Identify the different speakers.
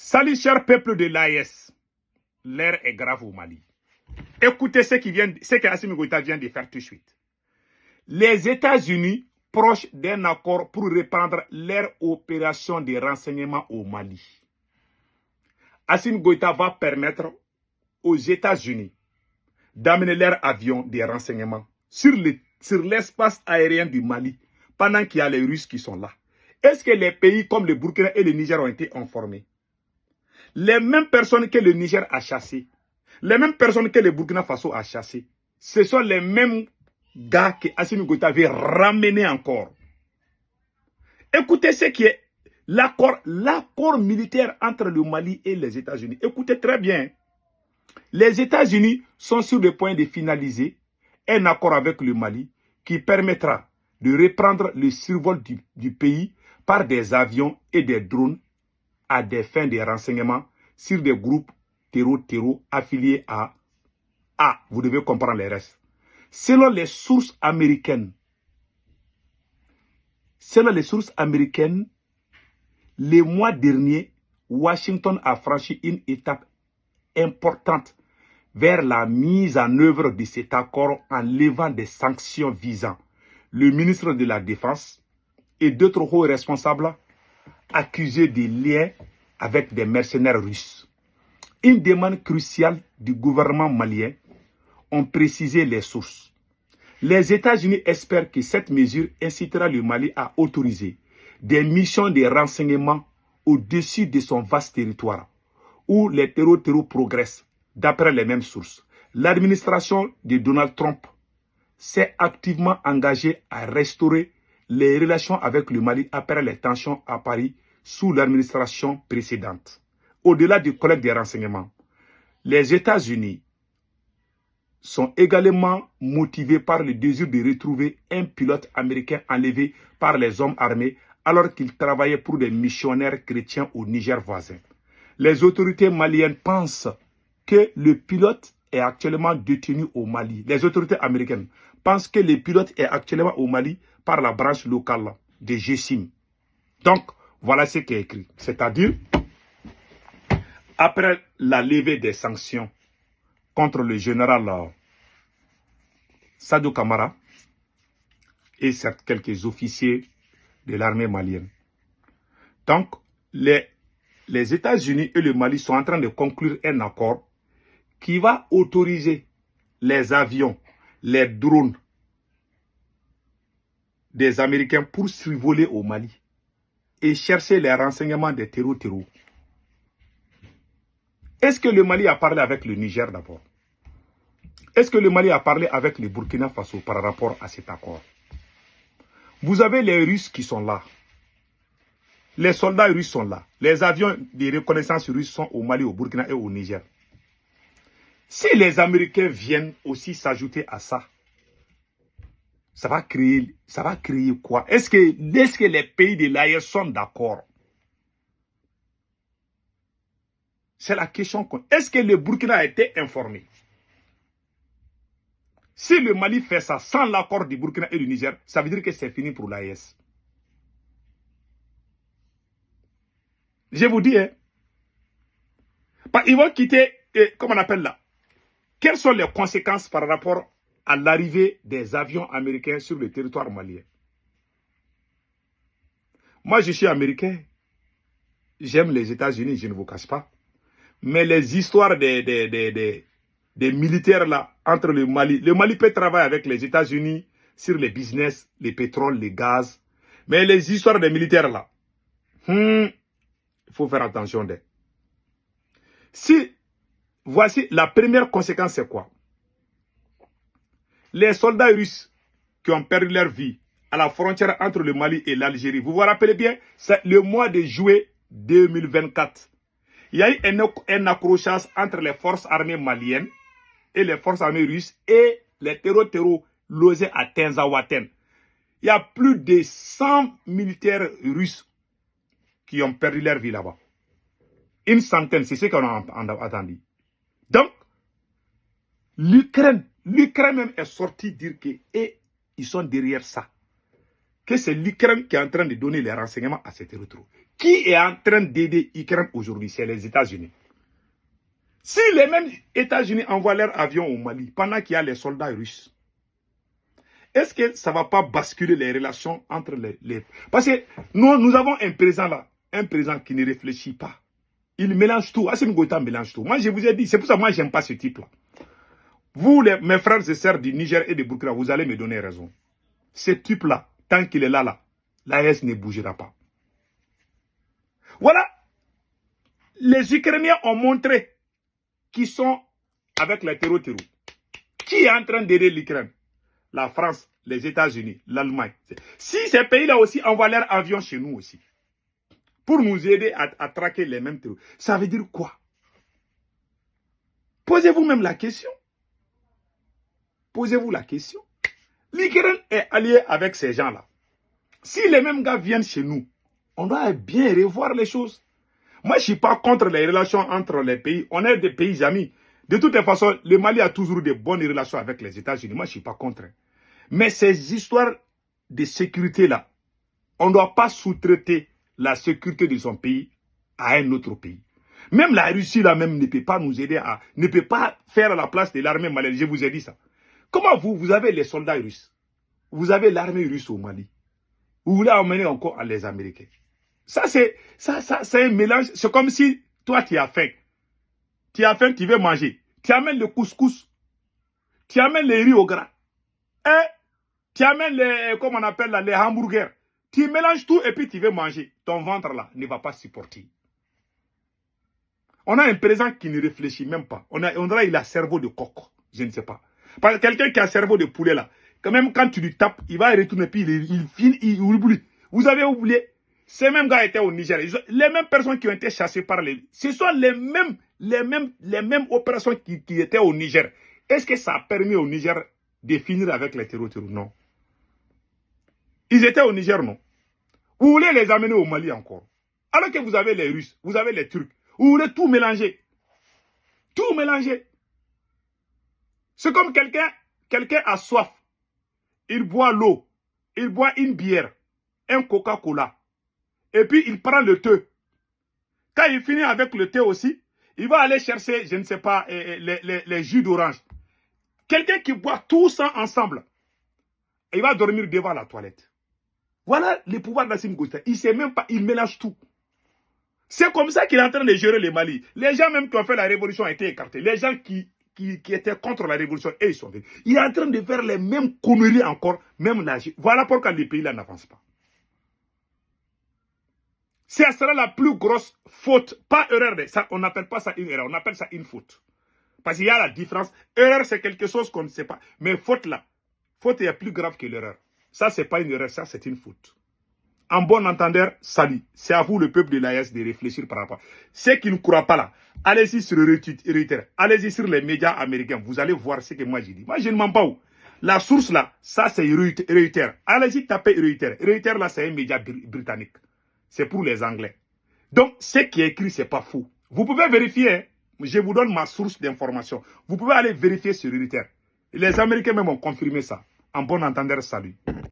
Speaker 1: Salut, cher peuple de l'AES. L'air est grave au Mali. Écoutez ce que Assimi Goïta vient de faire tout de suite. Les États-Unis proches d'un accord pour reprendre leur opération de renseignement au Mali. Assimi Goïta va permettre aux États-Unis d'amener leurs avions de renseignement sur l'espace aérien du Mali pendant qu'il y a les Russes qui sont là. Est-ce que les pays comme le Burkina et le Niger ont été informés? Les mêmes personnes que le Niger a chassées, les mêmes personnes que le Burkina Faso a chassées, ce sont les mêmes gars que Assimi Goïta avait ramenés encore. Écoutez ce qui est l'accord militaire entre le Mali et les États-Unis. Écoutez très bien. Les États-Unis sont sur le point de finaliser un accord avec le Mali qui permettra de reprendre le survol du pays par des avions et des drones à des fins de renseignement sur des groupes terreau affiliés à vous devez comprendre les restes. Selon les sources américaines, le mois dernier, Washington a franchi une étape importante vers la mise en œuvre de cet accord en levant des sanctions visant le ministre de la Défense et d'autres hauts responsables accusés de liens avec des mercenaires russes. Une demande cruciale du gouvernement malien ont précisé les sources. Les États-Unis espèrent que cette mesure incitera le Mali à autoriser des missions de renseignement au-dessus de son vaste territoire, où les terreaux progressent, d'après les mêmes sources. L'administration de Donald Trump s'est activement engagée à restaurer les relations avec le Mali après les tensions à Paris sous l'administration précédente. Au-delà du collecte des renseignements, les États-Unis sont également motivés par le désir de retrouver un pilote américain enlevé par les hommes armés alors qu'il travaillait pour des missionnaires chrétiens au Niger voisin. Les autorités maliennes pensent que le pilote est actuellement détenu au Mali. Les autorités américaines pensent que le pilote est actuellement au Mali par la branche locale de GSIM. Donc, voilà ce qui est écrit. C'est-à-dire, après la levée des sanctions contre le général Sadou Kamara et quelques officiers de l'armée malienne. Donc, les États-Unis et le Mali sont en train de conclure un accord qui va autoriser les avions, les drones des Américains pour survoler au Mali et chercher les renseignements des terreaux. Est-ce que le Mali a parlé avec le Niger d'abord? Est-ce que le Mali a parlé avec le Burkina Faso par rapport à cet accord? Vous avez les Russes qui sont là. Les soldats russes sont là. Les avions de reconnaissance russes sont au Mali, au Burkina et au Niger. Si les Américains viennent aussi s'ajouter à ça, ça va créer quoi? Est-ce que les pays de l'AES sont d'accord? C'est la question. Est-ce que le Burkina a été informé? Si le Mali fait ça sans l'accord du Burkina et du Niger, ça veut dire que c'est fini pour l'AES. Je vous dis, hein, ils vont quitter, comment on appelle là? Quelles sont les conséquences par rapport à l'arrivée des avions américains sur le territoire malien? Moi, je suis américain. J'aime les États-Unis, je ne vous cache pas. Mais les histoires des militaires là, entre le Mali peut travailler avec les États-Unis sur les business, les pétroles, les gaz. Mais les histoires des militaires là, il faut faire attention d'eux. Voici la première conséquence, c'est quoi? Les soldats russes qui ont perdu leur vie à la frontière entre le Mali et l'Algérie, vous vous rappelez bien, c'est le mois de juillet 2024. Il y a eu un accrochage entre les forces armées maliennes et les forces armées russes et les terreaux logés à Tenzawaten. Il y a plus de 100 militaires russes qui ont perdu leur vie là-bas. Une centaine, c'est ce qu'on a entendu. Donc, l'Ukraine même est sortie dire qu'ils sont derrière ça. que c'est l'Ukraine qui est en train de donner les renseignements à ces territoires. Qui est en train d'aider l'Ukraine aujourd'hui? C'est les États-Unis. Si les mêmes États-Unis envoient leurs avions au Mali pendant qu'il y a les soldats russes, est-ce que ça ne va pas basculer les relations entre les... Parce que nous avons un président là, un président qui ne réfléchit pas. Il mélange tout. Assimi Goïta mélange tout. Moi, je vous ai dit, c'est pour ça que moi, je n'aime pas ce type-là. Vous, mes frères et sœurs du Niger et de Burkina, vous allez me donner raison. Ce type-là, tant qu'il est là, l'AES ne bougera pas. Voilà. Les Ukrainiens ont montré qu'ils sont avec les terreaux. Qui est en train d'aider l'Ukraine? La France, les États-Unis, l'Allemagne. Si ces pays-là aussi envoient leurs avions chez nous aussi, pour nous aider à traquer les mêmes terroristes, ça veut dire quoi? Posez-vous même la question. Posez-vous la question. L'Ukraine est alliée avec ces gens-là. Si les mêmes gars viennent chez nous, on doit bien revoir les choses. Moi, je ne suis pas contre les relations entre les pays. On est des pays amis. De toute façon, le Mali a toujours des bonnes relations avec les États-Unis. Moi, je ne suis pas contre. Mais ces histoires de sécurité-là, on ne doit pas sous-traiter la sécurité de son pays à un autre pays. Même la Russie, là même, ne peut pas nous aider ne peut pas faire la place de l'armée malienne. Je vous ai dit ça. Comment vous avez les soldats russes? Vous avez l'armée russe au Mali. Vous voulez emmener encore les Américains. Ça, c'est un mélange. C'est comme si toi, tu as faim. Tu as faim, tu veux manger. Tu amènes le couscous. Tu amènes les riz au gras. Et tu amènes les, comment on appelle là, les hamburgers. Tu mélanges tout et puis tu veux manger. Ton ventre là ne va pas supporter. On a un président qui ne réfléchit même pas. On dirait qu'il a cerveau de coq. Je ne sais pas. Parce que quelqu'un qui a cerveau de poulet là, quand même quand tu lui tapes, il va retourner puis il oublie. Vous avez oublié? Ces mêmes gars étaient au Niger. Les mêmes personnes qui ont été chassées par les... Ce sont les mêmes opérations qui étaient au Niger. Est-ce que ça a permis au Niger de finir avec les terroristes? Non. Ils étaient au Niger, non. Vous voulez les amener au Mali encore. Alors que vous avez les Russes, vous avez les Turcs. Vous voulez tout mélanger. Tout mélanger. C'est comme quelqu'un a soif. Il boit l'eau. Il boit une bière. Un Coca-Cola. Et puis il prend le thé. Quand il finit avec le thé aussi, il va aller chercher, je ne sais pas, les jus d'orange. Quelqu'un qui boit tout ça ensemble, il va dormir devant la toilette. Voilà le pouvoir d'Assimi Goïta. Il ne sait même pas, il mélange tout. C'est comme ça qu'il est en train de gérer le Mali. Les gens même qui ont fait la révolution ont été écartés. Les gens qui étaient contre la révolution, et ils sont venus. Il est en train de faire les mêmes conneries encore, même là. Voilà pourquoi les pays-là n'avancent pas. Ça sera la plus grosse faute, pas erreur. On n'appelle pas ça une erreur, on appelle ça une faute. Parce qu'il y a la différence. Erreur, c'est quelque chose qu'on ne sait pas. Mais faute là, faute est plus grave que l'erreur. Ça, ce n'est pas une erreur, ça, c'est une faute. En bon entendeur, salut. C'est à vous, le peuple de l'AES, de réfléchir par rapport. Ceux qui ne croient pas là, allez-y sur Reuters, allez-y sur les médias américains. Vous allez voir ce que moi j'ai dit. Moi, je ne mens pas où. La source là, ça, c'est Reuters. Allez-y taper Reuters. Reuters là, c'est un média britannique. C'est pour les Anglais. Donc, ce qui est écrit, ce n'est pas faux. Vous pouvez vérifier. Hein? Je vous donne ma source d'information. Vous pouvez aller vérifier sur Reuters. Les Américains même ont confirmé ça. En bon entendeur, salut.